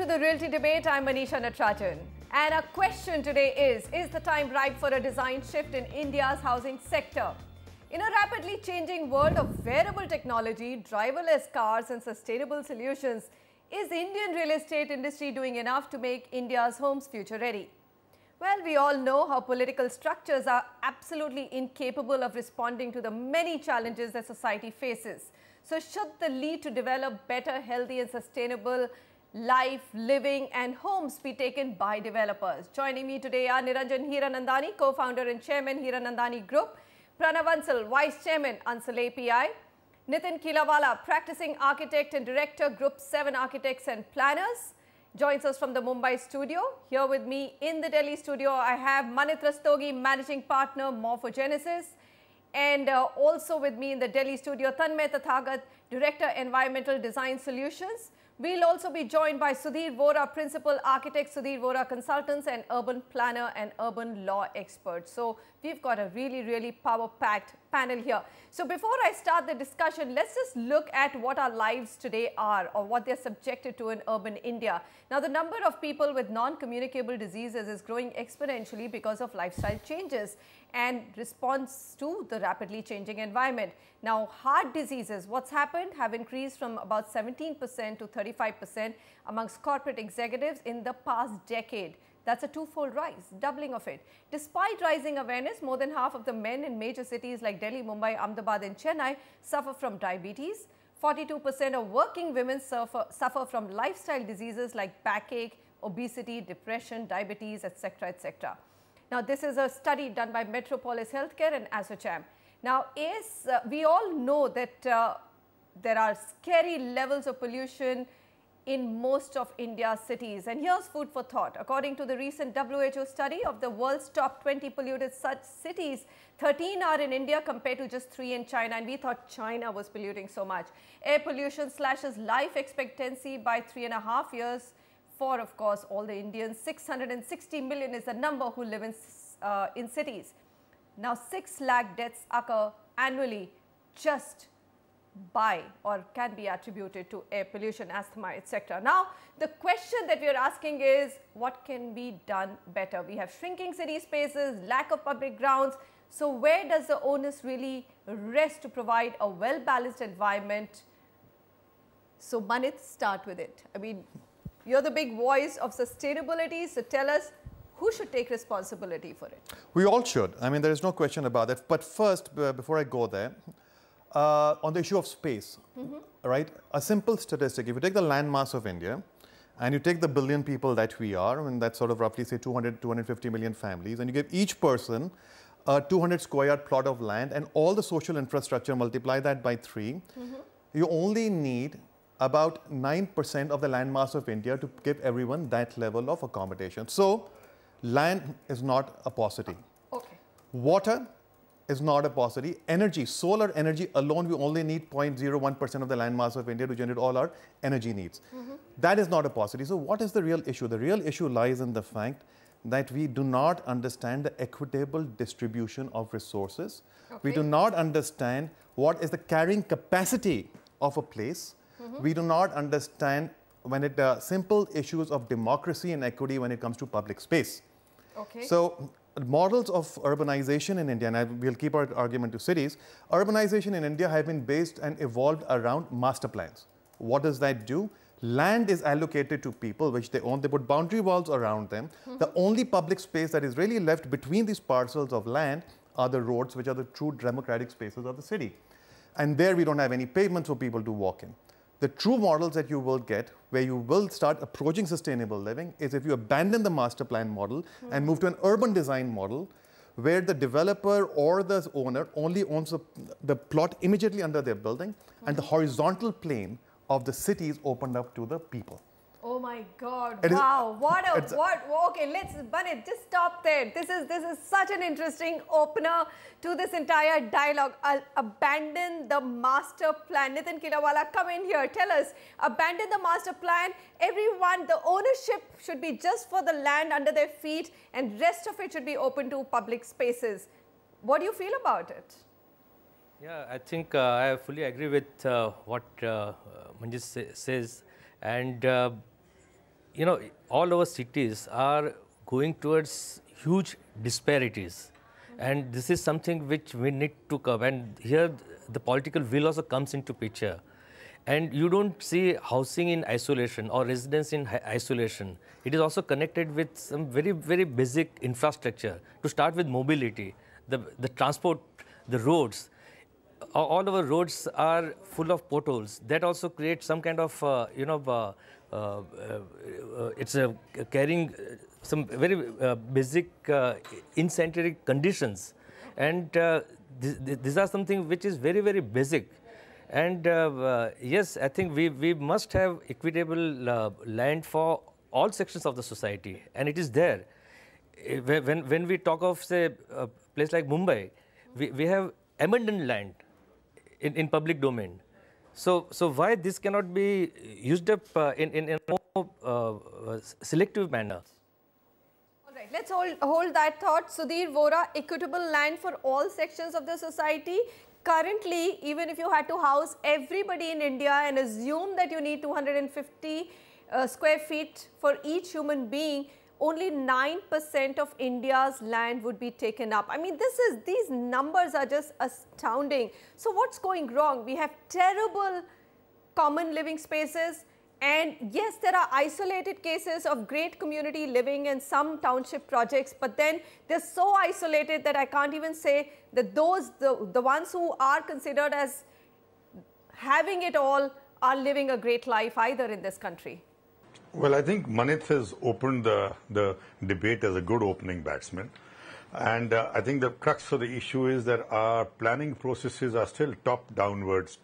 the Realty Debate. I'm Manisha Natarajan. And our question today is the time ripe for a design shift in India's housing sector? In a rapidly changing world of wearable technology, driverless cars and sustainable solutions, is the Indian real estate industry doing enough to make India's homes future ready? Well, we all know how political structures are absolutely incapable of responding to the many challenges that society faces. So should the lead to develop better, healthy and sustainable life, living and homes be taken by developers? Joining me today are Niranjan Hiranandani, co-founder and chairman, Hiranandani Group; Pranav Ansal, vice chairman, Ansal API; Nitin Kilawala, practicing architect and director, Group 7 Architects and Planners, joins us from the Mumbai studio. Here with me in the Delhi studio, I have Manit Rastogi, managing partner, Morphogenesis. And also with me in the Delhi studio, Tanmay Tathagat, Director, Environmental Design Solutions. We'll also be joined by Sudhir Vora, Principal Architect, Sudhir Vora Consultants, and Urban Planner and Urban Law Expert. So we've got a really power-packed panel here. So before I start the discussion, let's just look at what our lives today are, or what they're subjected to in urban India. Now, the number of people with non-communicable diseases is growing exponentially because of lifestyle changes and response to the rapidly changing environment. Now, heart diseases, what's happened, have increased from about 17% to 35% amongst corporate executives in the past decade. That's a twofold rise, doubling of it. Despite rising awareness, more than half of the men in major cities like Delhi, Mumbai, Ahmedabad and Chennai suffer from diabetes. 42% of working women suffer from lifestyle diseases like backache, obesity, depression, diabetes, etc., etc. Now, this is a study done by Metropolis Healthcare and ASSOCHAM. Now, we all know that there are scary levels of pollution in most of India's cities. And here's food for thought. According to the recent WHO study of the world's top 20 polluted such cities, 13 are in India compared to just 3 in China. And we thought China was polluting so much. Air pollution slashes life expectancy by 3.5 years. For, of course, all the Indians. 660 million is the number who live in cities. Now, 6 lakh deaths occur annually just by or can be attributed to air pollution, asthma, etc. Now, the question that we are asking is, what can be done better? We have shrinking city spaces, lack of public grounds. So, where does the onus really rest to provide a well-balanced environment? So, Manit, start with it. I mean, you're the big voice of sustainability, so tell us, who should take responsibility for it? We all should. I mean, there is no question about that. But first, before I go there, on the issue of space, right? A simple statistic, if you take the land mass of India and you take the billion people that we are, I mean, that's sort of roughly say 250 million families, and you give each person a 200 square yard plot of land and all the social infrastructure, multiply that by 3, you only need about 9% of the land mass of India to give everyone that level of accommodation. So, land is not a paucity. Okay. Water is not a paucity. Energy, solar energy alone, we only need 0.01% of the land mass of India to generate all our energy needs. That is not a paucity. So what is the real issue? The real issue lies in the fact that we do not understand the equitable distribution of resources. Okay. We do not understand what is the carrying capacity of a place. We do not understand when it simple issues of democracy and equity when it comes to public space. Okay. So, models of urbanization in India, and we'll keep our argument to cities, urbanization in India have been based and evolved around master plans. What does that do? Land is allocated to people which they own. They put boundary walls around them. The only public space that is really left between these parcels of land are the roads, which are the true democratic spaces of the city. And there we don't have any pavements for people to walk in. The true models that you will get, where you will start approaching sustainable living, is if you abandon the master plan model and move to an urban design model, where the developer or the owner only owns the plot immediately under their building, and the horizontal plane of the city is opened up to the people. Oh my God! Wow! Okay, let's, Manit, just stop there. This is such an interesting opener to this entire dialogue. I'll abandon the master plan. Nitin Kilawala, come in here. Tell us. Abandon the master plan. Everyone, the ownership should be just for the land under their feet, and rest of it should be open to public spaces. What do you feel about it? Yeah, I think I fully agree with what Manjit says, and all our cities are going towards huge disparities. And this is something which we need to curb. And here the political will also comes into picture. And you don't see housing in isolation or residence in isolation. It is also connected with some very, very basic infrastructure. To start with mobility, the transport, the roads. All our roads are full of potholes. That also creates some kind of, it's carrying some very basic insanitary conditions. And these are something which is very, very basic. And yes, I think we must have equitable land for all sections of the society, and it is there. When we talk of, say, a place like Mumbai, we have abundant land in public domain. So why this cannot be used up in a more selective manner? All right, let's hold that thought. Sudhir Vora, equitable land for all sections of the society. Currently, even if you had to house everybody in India and assume that you need 250 square feet for each human being, only 9% of India's land would be taken up. I mean, these numbers are just astounding. So what's going wrong? We have terrible common living spaces. And yes, there are isolated cases of great community living and some township projects, but then they're so isolated that I can't even say that the ones who are considered as having it all are living a great life either in this country. Well, I think Manith has opened the debate as a good opening batsman. And I think the crux of the issue is that our planning processes are still top-downwards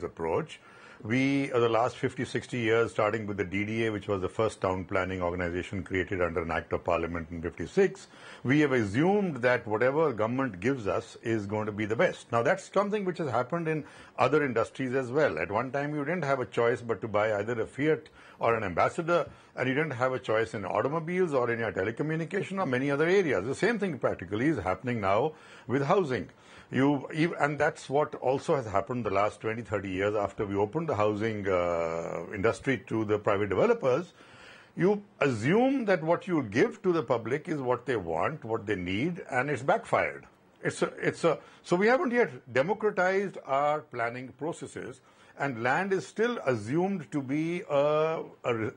approach. We, over the last 50, 60 years, starting with the DDA, which was the first town planning organization created under an Act of Parliament in 56, we have assumed that whatever government gives us is going to be the best. Now, that's something which has happened in other industries as well. At one time, you didn't have a choice but to buy either a Fiat or an Ambassador, and you didn't have a choice in automobiles or in your telecommunication or many other areas. The same thing practically is happening now with housing. And that's what also has happened the last 20, 30 years after we opened the housing industry to the private developers. You assume that what you give to the public is what they want, what they need, and it's backfired. So we haven't yet democratized our planning processes, and land is still assumed to be a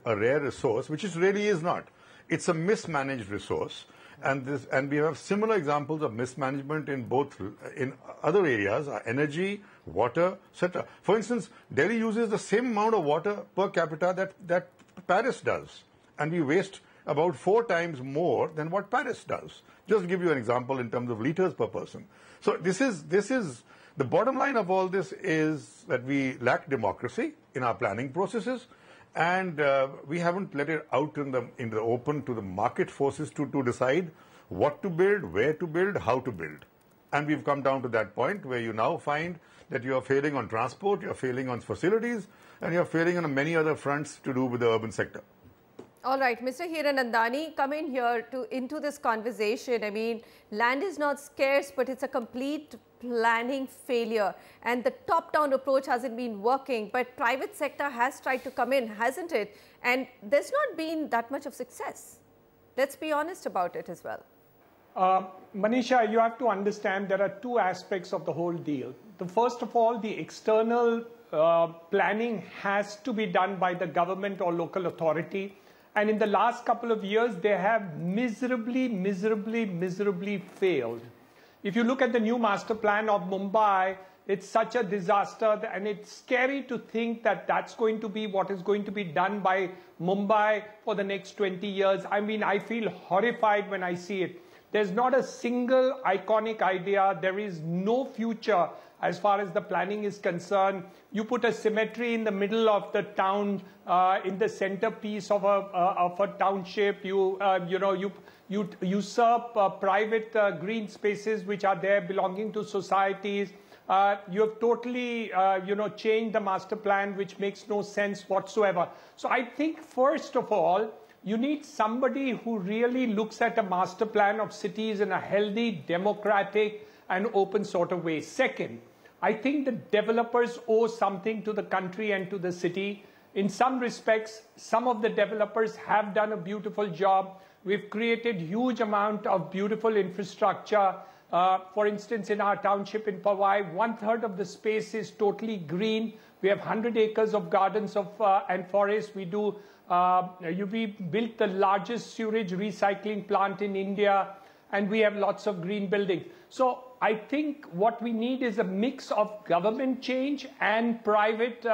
rare resource, which it really is not. It's a mismanaged resource. And we have similar examples of mismanagement in other areas, energy, water, etc. For instance, Delhi uses the same amount of water per capita that Paris does, and we waste about 4 times more than what Paris does. Just to give you an example in terms of liters per person. So this is the bottom line of all this is that we lack democracy in our planning processes. And we haven't let it out in the open to the market forces to decide what to build, where to build, how to build. And we've come down to that point where you now find that you are failing on transport, you're failing on facilities, and you're failing on many other fronts to do with the urban sector. All right, Mr. Hiranandani, come in here into this conversation. I mean, land is not scarce, but it's a complete planning failure, and the top-down approach hasn't been working, but private sector has tried to come in, hasn't it? And there's not been that much of success. Let's be honest about it as well. Manisha, you have to understand there are 2 aspects of the whole deal. First of all, the external planning has to be done by the government or local authority. And in the last couple of years, they have miserably failed. If you look at the new master plan of Mumbai, it's such a disaster, and it's scary to think that that's going to be what is going to be done by Mumbai for the next 20 years. I mean, I feel horrified when I see it. There's not a single iconic idea. There is no future as far as the planning is concerned. You put a cemetery in the middle of the town, in the centerpiece of a township. You usurp private green spaces which are there belonging to societies. You have totally, changed the master plan, which makes no sense whatsoever. So I think, first of all, you need somebody who really looks at a master plan of cities in a healthy, democratic, and open sort of way. Second, I think the developers owe something to the country and to the city. in some respects, some of the developers have done a beautiful job. We've created huge amount of beautiful infrastructure. For instance, in our township in Powai, 1/3 of the space is totally green. We have 100 acres of gardens and forests. We built the largest sewage recycling plant in India, and we have lots of green buildings. So I think what we need is a mix of government change and private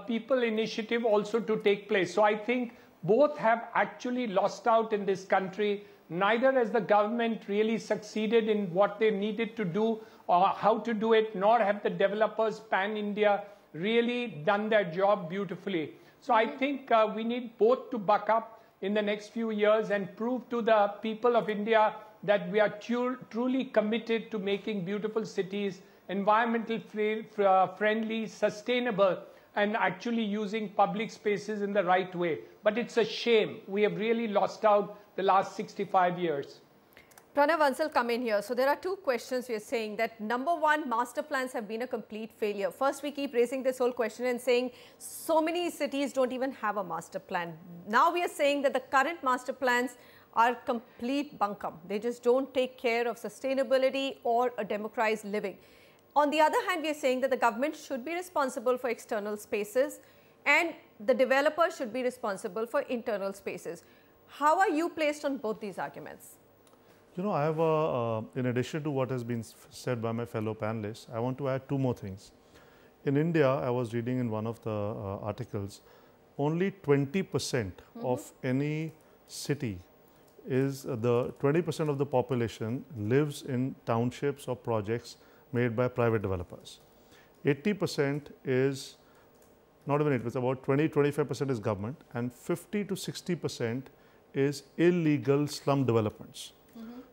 people initiative also to take place. So I think both have actually lost out in this country. Neither has the government really succeeded in what they needed to do or how to do it, nor have the developers pan-India really done their job beautifully. So I think we need both to buck up in the next few years and prove to the people of India that we are truly committed to making beautiful cities, environmental friendly, sustainable, and actually using public spaces in the right way. But it's a shame. We have really lost out the last 65 years. Pranav Ansal, come in here. So there are two questions we are saying that number one, master plans have been a complete failure. First, we keep raising this whole question and saying so many cities don't even have a master plan. Now we are saying that the current master plans are complete bunkum. They just don't take care of sustainability or a democratized living. On the other hand, we are saying that the government should be responsible for external spaces and the developer should be responsible for internal spaces. How are you placed on both these arguments? You know, I have in addition to what has been said by my fellow panelists, I want to add two more things. In India, I was reading in one of the articles, only 20% of any city is 20% of the population lives in townships or projects made by private developers. 80% is not even 80%, about 20-25% is government, and 50 to 60% is illegal slum developments.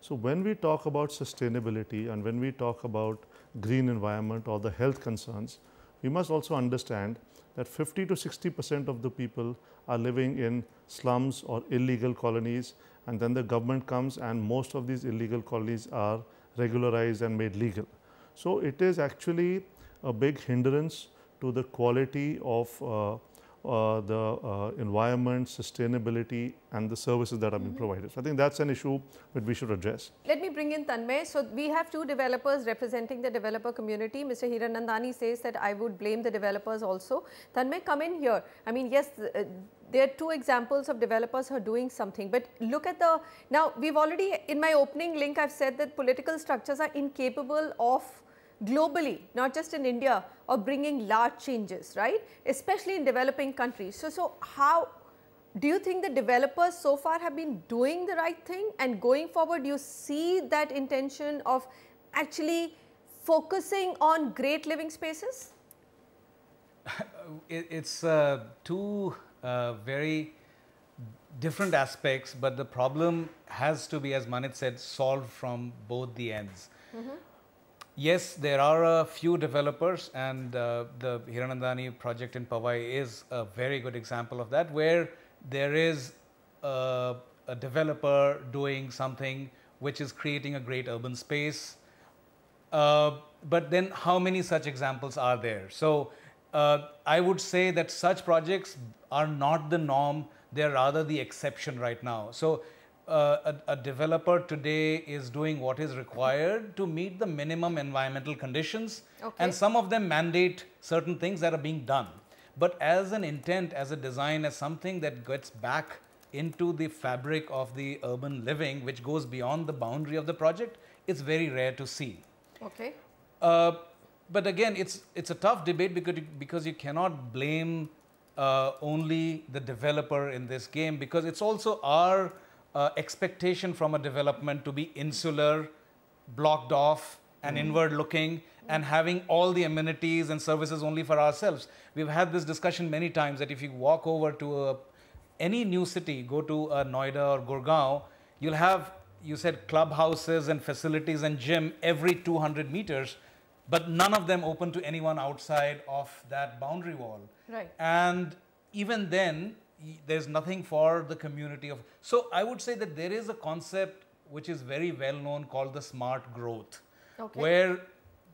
So when we talk about sustainability and when we talk about green environment or the health concerns, we must also understand that 50 to 60% of the people are living in slums or illegal colonies, and then the government comes and most of these illegal colonies are regularized and made legal. So it is actually a big hindrance to the quality of the environment, sustainability, and the services that are being provided. So I think that's an issue that we should address. Let me bring in Tanmay. So we have two developers representing the developer community. Mr. Hiranandani says that I would blame the developers also. Tanmay, come in here. I mean, yes, there are two examples of developers who are doing something, but look at the, now we've already, in my opening link, I've said that political structures are incapable of globally, not just in India, of bringing large changes, right? Especially in developing countries. So how do you think the developers so far have been doing the right thing? And going forward, you see that intention of actually focusing on great living spaces? It's two very different aspects, but the problem has to be, as Manit said, solved from both the ends. Yes, there are a few developers, and the Hiranandani project in Powai is a very good example of that, where there is a developer doing something which is creating a great urban space. But then how many such examples are there? So I would say that such projects are not the norm, they are rather the exception right now. So a developer today is doing what is required to meet the minimum environmental conditions, and some of them mandate certain things that are being done. But as an intent, as a design, as something that gets back into the fabric of the urban living, which goes beyond the boundary of the project, it's very rare to see. But again, it's a tough debate because you cannot blame only the developer in this game, because it's also our expectation from a development to be insular, blocked off, and inward looking, and having all the amenities and services only for ourselves. We've had this discussion many times that if you walk over to any new city, go to Noida or Gurgaon, you'll have, you said, clubhouses and facilities and gym every 200 meters, but none of them open to anyone outside of that boundary wall. And even then, there's nothing for the community of. So I would say that there is a concept which is very well known called the smart growth, where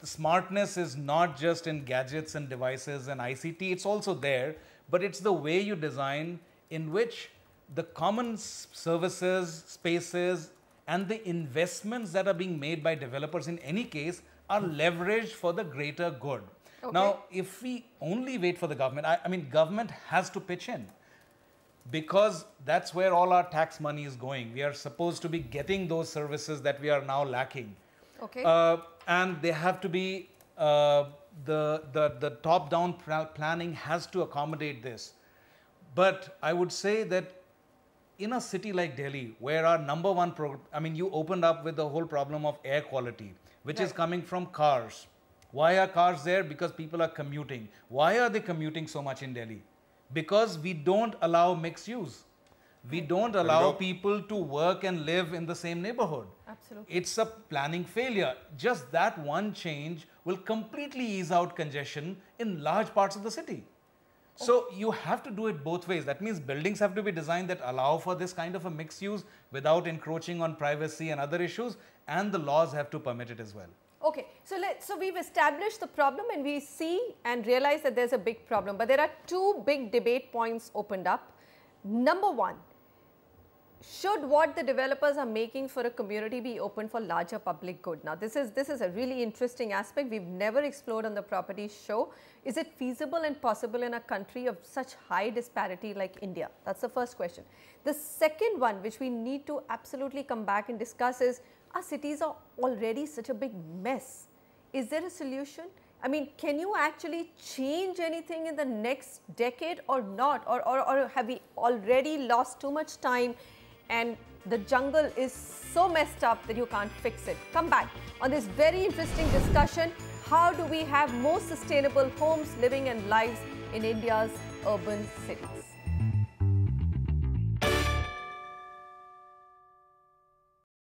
the smartness is not just in gadgets and devices and ICT, it's also there, but it's the way you design in which the common services, spaces, and the investments that are being made by developers in any case are leveraged for the greater good. Okay. Now, if we only wait for the government, I mean, government has to pitch in, because that's where all our tax money is going. We are supposed to be getting those services that we are now lacking. Okay. And they have to be, the top-down planning has to accommodate this. But I would say that in a city like Delhi, where our number one, you opened up with the whole problem of air quality, which is coming from cars. Why are cars there? Because people are commuting. Why are they commuting so much in Delhi? Because we don't allow mixed use. We don't allow people to work and live in the same neighborhood. Absolutely. It's a planning failure. Just that one change will completely ease out congestion in large parts of the city. So you have to do it both ways. That means buildings have to be designed that allow for this kind of a mixed use without encroaching on privacy and other issues, and the laws have to permit it as well. Okay, so we've established the problem and we see and realize that there's a big problem, but there are two big debate points opened up. Number one, should what the developers are making for a community be open for larger public good? Now, this is a really interesting aspect we've never explored on the property show. Is it feasible and possible in a country of such high disparity like India? That's the first question. The second one, which we need to absolutely come back and discuss, is our cities are already such a big mess. Is there a solution? I mean, can you actually change anything in the next decade or not? Or have we already lost too much time and the jungle is so messed up that you can't fix it? Come back on this very interesting discussion. How do we have more sustainable homes, living and lives in India's urban cities?